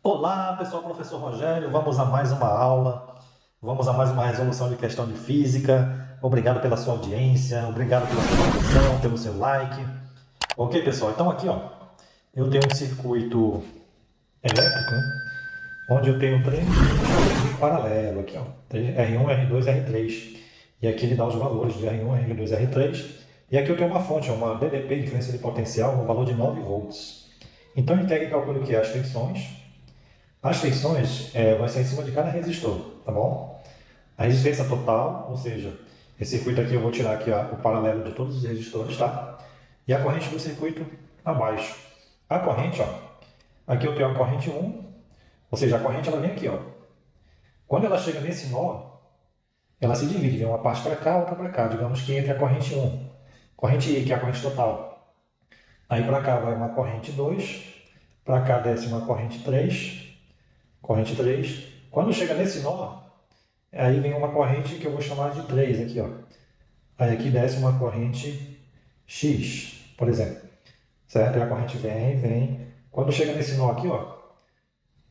Olá, pessoal, professor Rogério. Vamos a mais uma aula, vamos a mais uma resolução de questão de física. Obrigado pela sua audiência, obrigado pela sua atenção, pelo seu like. Ok, pessoal? Então aqui, ó, eu tenho um circuito elétrico, né, onde eu tenho três resistores em paralelo aqui, ó, R1, R2, R3. E aqui ele dá os valores de R1, R2, R3. E aqui eu tenho uma fonte, uma DDP, diferença de potencial, no valor de 9 volts. Então, ele quer que calcule o que? As tensões. As tensões vai ser em cima de cada resistor, tá bom? A resistência total, ou seja, esse circuito aqui eu vou tirar aqui ó, o paralelo de todos os resistores, tá? E a corrente do circuito abaixo. A corrente, ó, aqui eu tenho a corrente 1, ou seja, a corrente ela vem aqui, ó. Quando ela chega nesse nó, ela se divide, vem uma parte para cá, outra para cá. Digamos que entre a corrente 1, corrente I, que é a corrente total. Aí para cá vai uma corrente 2, para cá desce uma corrente 3, corrente 3. Quando chega nesse nó, aí vem uma corrente que eu vou chamar de 3 aqui, ó. Aí aqui desce uma corrente X, por exemplo. Certo? E a corrente vem. Quando chega nesse nó aqui, ó,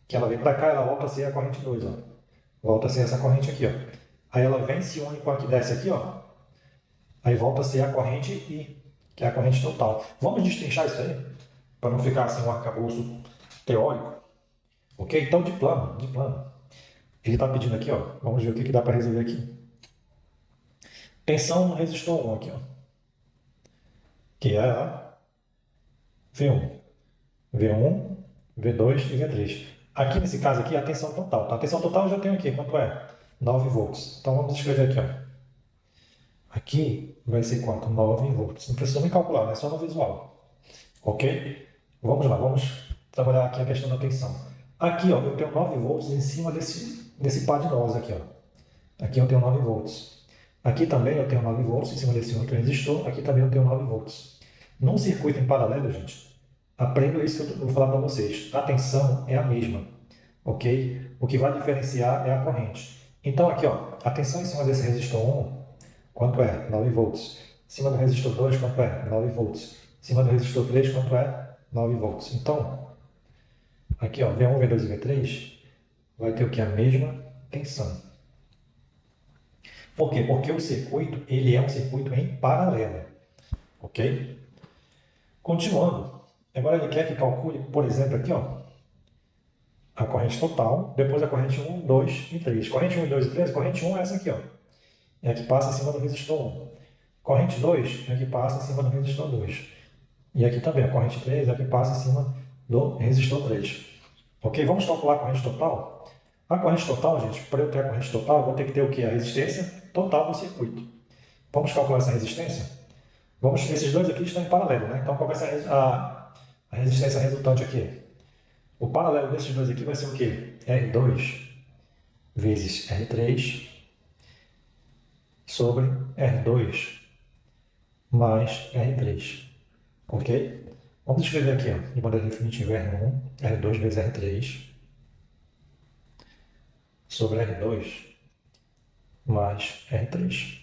que ela vem para cá, ela volta a ser a corrente 2, ó. Volta a ser essa corrente aqui, ó. Aí ela vem, se une com a que desce aqui, ó. Aí volta a ser a corrente I, que é a corrente total. Vamos destrinchar isso aí, para não ficar assim um arcabouço teórico. Ok? Então, de plano. Ele está pedindo aqui, ó. Vamos ver o que dá para resolver aqui. Tensão no resistor 1 aqui, ó. Que é a V1. V1, V2 e V3. Aqui nesse caso aqui é a tensão total. Tá? A tensão total eu já tenho aqui. Quanto é? 9 volts. Então vamos escrever aqui, ó. Aqui vai ser quanto? 9 volts. Não precisa nem calcular, é só no visual. Ok? Vamos lá, vamos trabalhar aqui a questão da tensão. Aqui, ó, eu tenho 9 volts em cima desse par de nós aqui, ó. Aqui eu tenho 9 volts. Aqui também eu tenho 9 volts em cima desse outro resistor. Aqui também eu tenho 9 volts. Num circuito em paralelo, gente, aprenda isso que eu vou falar para vocês. A tensão é a mesma, ok? O que vai diferenciar é a corrente. Então aqui, ó, a tensão em cima desse resistor 1, quanto é? 9 volts. Em cima do resistor 2, quanto é? 9 volts. Em cima do resistor 3, quanto é? 9 volts. Então, aqui, ó, V1, V2 e V3 vai ter o que? A mesma tensão. Por quê? Porque o circuito, ele é um circuito em paralelo. Ok? Continuando. Agora ele quer que calcule, por exemplo, aqui, ó, a corrente total, depois a corrente 1, 2 e 3. Corrente 1, 2 e 3, corrente 1 é essa aqui, ó. É a que passa em cima do resistor 1. Corrente 2 é a que passa em cima do resistor 2. E aqui também, a corrente 3 é a que passa em cima do resistor 3. Ok? Vamos calcular a corrente total? A corrente total, gente, para eu ter a corrente total, eu vou ter que ter o quê? A resistência total do circuito. Vamos calcular essa resistência? Esses dois aqui estão em paralelo, né? Então, qual vai ser a resistência resultante aqui? O paralelo desses dois aqui vai ser o quê? R2 vezes R3 sobre R2 mais R3. Ok? Vamos escrever aqui, ó, de maneira definitiva, R1, R2 vezes R3 sobre R2 mais R3.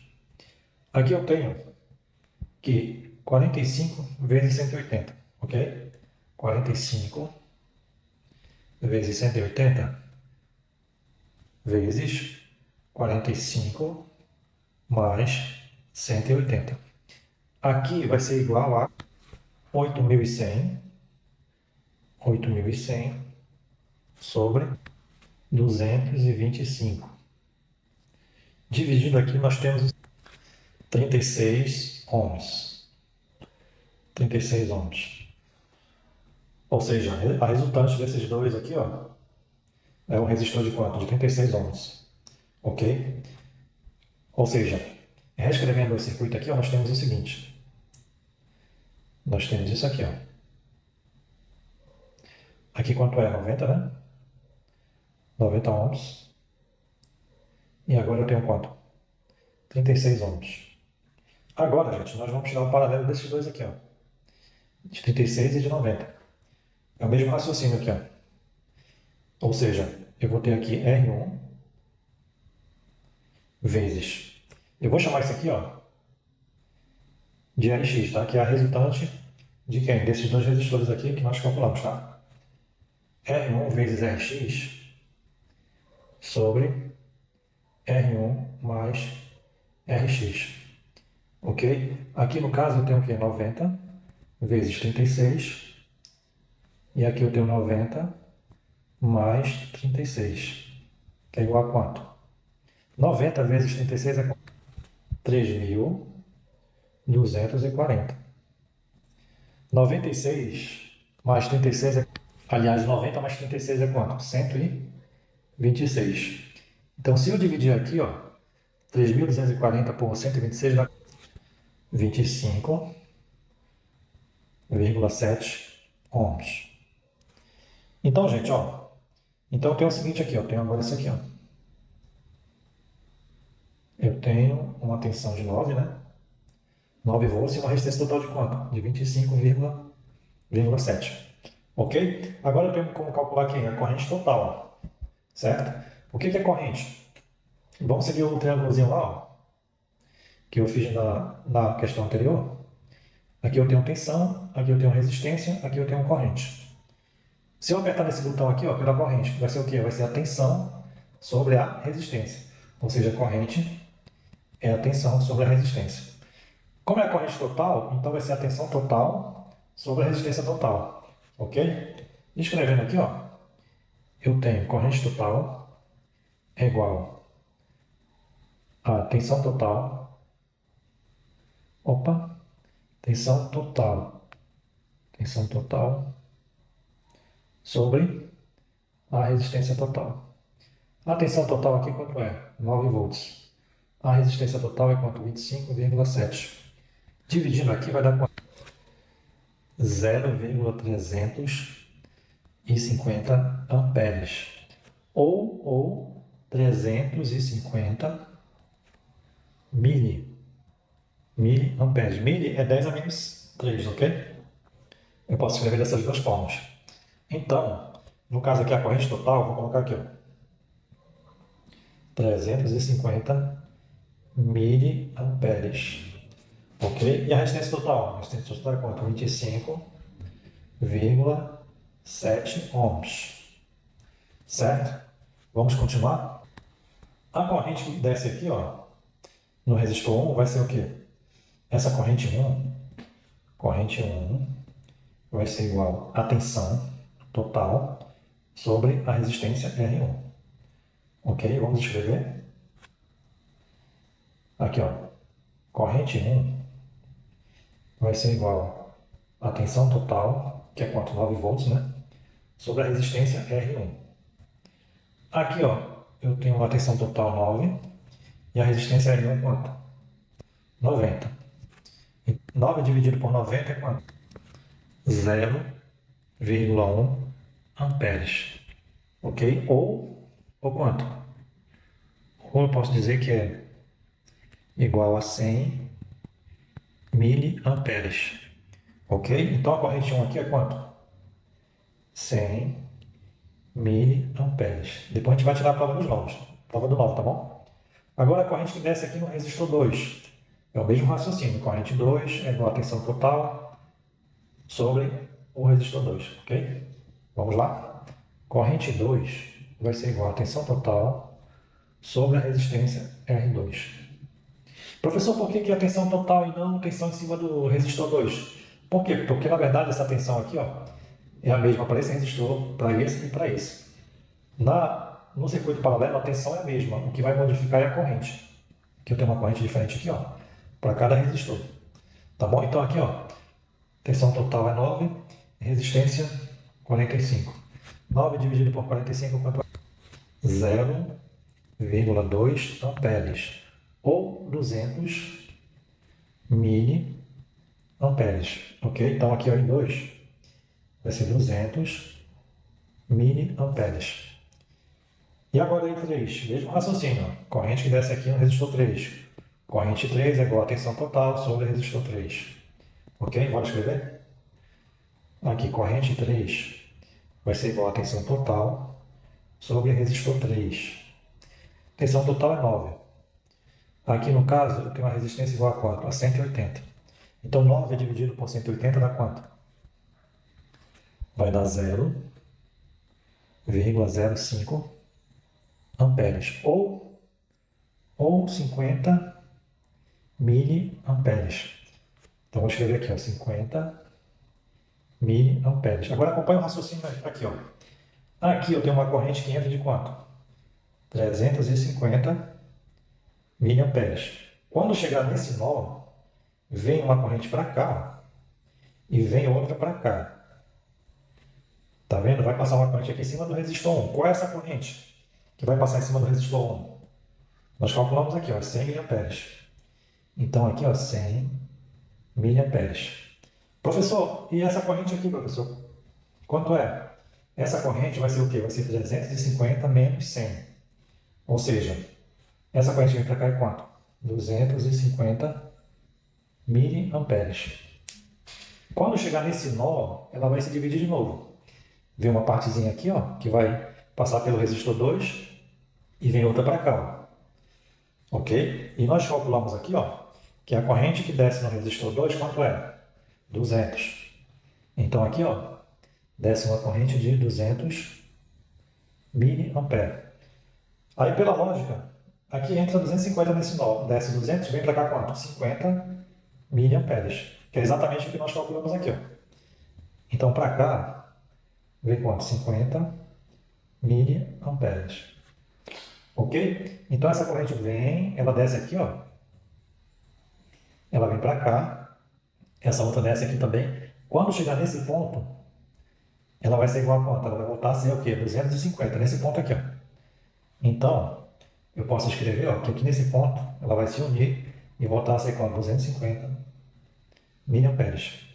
Aqui eu tenho que 45 vezes 180, ok? 45 vezes 180 vezes 45 mais 180. Aqui vai ser igual a 8.100 sobre 225. Dividido aqui, nós temos 36 ohms. 36 ohms. Ou seja, a resultante desses dois aqui, ó, é um resistor de quanto? De 36 ohms. Ok? Ou seja, reescrevendo o circuito aqui, ó, nós temos o seguinte. Nós temos isso aqui, ó. Aqui quanto é? 90, né? 90 ohms. E agora eu tenho quanto? 36 ohms. Agora, gente, nós vamos tirar o paralelo desses dois aqui, ó. De 36 e de 90. É o mesmo raciocínio aqui, ó. Ou seja, eu vou ter aqui R1 vezes... Eu vou chamar isso aqui, ó, de Rx, tá? Que é a resultante de quem? Desses dois resistores aqui que nós calculamos, tá? R1 vezes Rx sobre R1 mais Rx. Ok? Aqui no caso eu tenho o quê? 90 vezes 36. E aqui eu tenho 90 mais 36. Que é igual a quanto? 90 vezes 36 é quanto? 3.240. 96 mais 36 é... Aliás, 90 mais 36 é quanto? 126. Então, se eu dividir aqui, ó, 3.240 por 126 dá 25,7 ohms. Então, gente, ó, então eu tenho o seguinte aqui, ó, eu tenho agora isso aqui, ó. Eu tenho uma tensão de 9, né? 9 volts e uma resistência total de quanto? De 25,7. Ok? Agora eu tenho como calcular aqui a corrente total, certo? O que é corrente? Vamos seguir o triângulozinho lá, ó, que eu fiz na questão anterior. Aqui eu tenho tensão, aqui eu tenho resistência, aqui eu tenho corrente. Se eu apertar nesse botão aqui, ó, pela corrente, vai ser o quê? Vai ser a tensão sobre a resistência. Ou seja, a corrente é a tensão sobre a resistência. Como é a corrente total, então vai ser a tensão total sobre a resistência total. Ok? Escrevendo aqui, ó, eu tenho corrente total é igual a tensão total. Opa! Tensão total. Tensão total sobre a resistência total. A tensão total aqui quanto é? 9 volts. A resistência total é quanto? 25,7. Dividindo aqui vai dar quanto? 0,350 amperes. Ou 350 miliamperes. Mili é 10 a menos 3, ok? Eu posso escrever dessas duas formas. Então, no caso aqui a corrente total, vou colocar aqui, ó, 350 miliamperes. Ok? E a resistência total? A resistência total é quanto? 25,7 ohms. Certo? Vamos continuar? A corrente que desce aqui, ó, no resistor 1 vai ser o quê? Essa corrente 1 vai ser igual à tensão total sobre a resistência R1. Ok? Vamos escrever. Aqui, ó, corrente 1 vai ser igual à tensão total, que é quanto? 9 volts, né? Sobre a resistência R1. Aqui, ó, eu tenho uma tensão total 9 e a resistência R1 é quanto? 90. 9 dividido por 90 é quanto? 0,1 amperes. Ok? Ou quanto? Ou eu posso dizer que é igual a 100 miliamperes. Ok? Então a corrente 1 aqui é quanto? 100 miliamperes. Depois a gente vai tirar a prova dos novos. Prova do novo, tá bom? Agora a corrente que desce aqui no resistor 2. É o mesmo raciocínio. Corrente 2 é igual a tensão total sobre o resistor 2. Ok? Vamos lá? Corrente 2 vai ser igual a tensão total sobre a resistência R2. Professor, por que a tensão total e não tensão em cima do resistor 2? Por quê? Porque na verdade essa tensão aqui, ó, é a mesma para esse resistor, para esse e para esse. No circuito paralelo a tensão é a mesma, o que vai modificar é a corrente. Aqui eu tenho uma corrente diferente aqui, ó, para cada resistor. Tá bom? Então aqui, ó, tensão total é 9, resistência 45. 9 dividido por 45 quanto é? 0,2 amperes ou 200 miliamperes. Ok? Então aqui ó, em 2 vai ser 200 miliamperes. E agora em 3, mesmo raciocínio. Corrente que desce aqui no resistor 3. Corrente 3 é igual a tensão total sobre resistor 3. Ok? Bora escrever? Aqui, corrente 3 vai ser igual a tensão total sobre resistor 3. Tensão total é 9. Aqui no caso, eu tenho uma resistência igual a quanto? A 180. Então 9 dividido por 180 dá quanto? Vai dar 0,1 0,05 amperes ou 50 miliamperes. Então, vou escrever aqui, ó, 50 miliamperes. Agora, acompanhe o raciocínio aqui, ó. Aqui eu tenho uma corrente que entra de quanto? 350 miliamperes. Quando chegar nesse nó, vem uma corrente para cá, ó, e vem outra para cá. Tá vendo? Vai passar uma corrente aqui em cima do resistor 1. Qual é essa corrente que vai passar em cima do resistor 1? Nós calculamos aqui, ó, 100 miliamperes. Então, aqui, ó, 100 miliamperes. Professor, e essa corrente aqui, professor? Quanto é? Essa corrente vai ser o quê? Vai ser 350 menos 100. Ou seja, essa corrente vem para cá é quanto? 250 miliamperes. Quando chegar nesse nó, ela vai se dividir de novo. Vem uma partezinha aqui, ó, que vai passar pelo resistor 2 e vem outra para cá, ó. Ok? E nós calculamos aqui, ó, que a corrente que desce no resistor 2, quanto é? 200. Então aqui, ó, desce uma corrente de 200 miliamperes. Aí, pela lógica, aqui entra 250 nesse nó, desce 200, vem para cá quanto? 50 miliamperes, que é exatamente o que nós calculamos aqui, ó. Então, para cá, vem quanto? 50 miliamperes. Ok? Então, essa corrente vem, ela desce aqui, ó. Ela vem para cá, essa outra desce aqui também. Quando chegar nesse ponto, ela vai ser igual a quanto? Ela vai voltar a ser o quê? 250, nesse ponto aqui, ó. Então, eu posso escrever, ó, que aqui nesse ponto ela vai se unir e voltar a ser quanto? 250 miliamperes.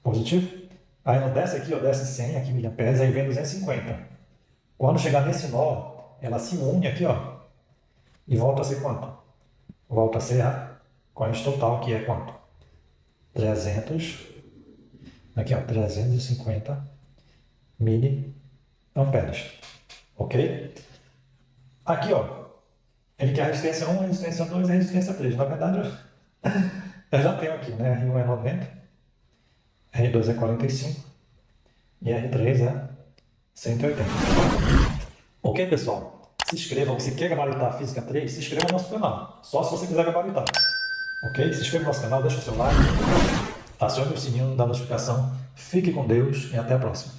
Positivo? Aí ela desce aqui, ó, desce 100 aqui miliamperes, aí vem 250. Quando chegar nesse nó, ela se une aqui, ó, e volta a ser quanto? Volta a ser a corrente total, que é quanto? 300, aqui, ó, 350 miliamperes. Ok? Aqui, ó, ele quer a resistência 1, a resistência 2 e a resistência 3. Na verdade, eu já tenho aqui, né? R1 é 90, R2 é 45 e R3 é 180. Ok, pessoal? Se inscrevam. Se quer gabaritar a Física 3, se inscreva no nosso canal. Só se você quiser gabaritar. Ok? Se inscreva no nosso canal, deixa o seu like, acione o sininho da notificação. Fique com Deus e até a próxima.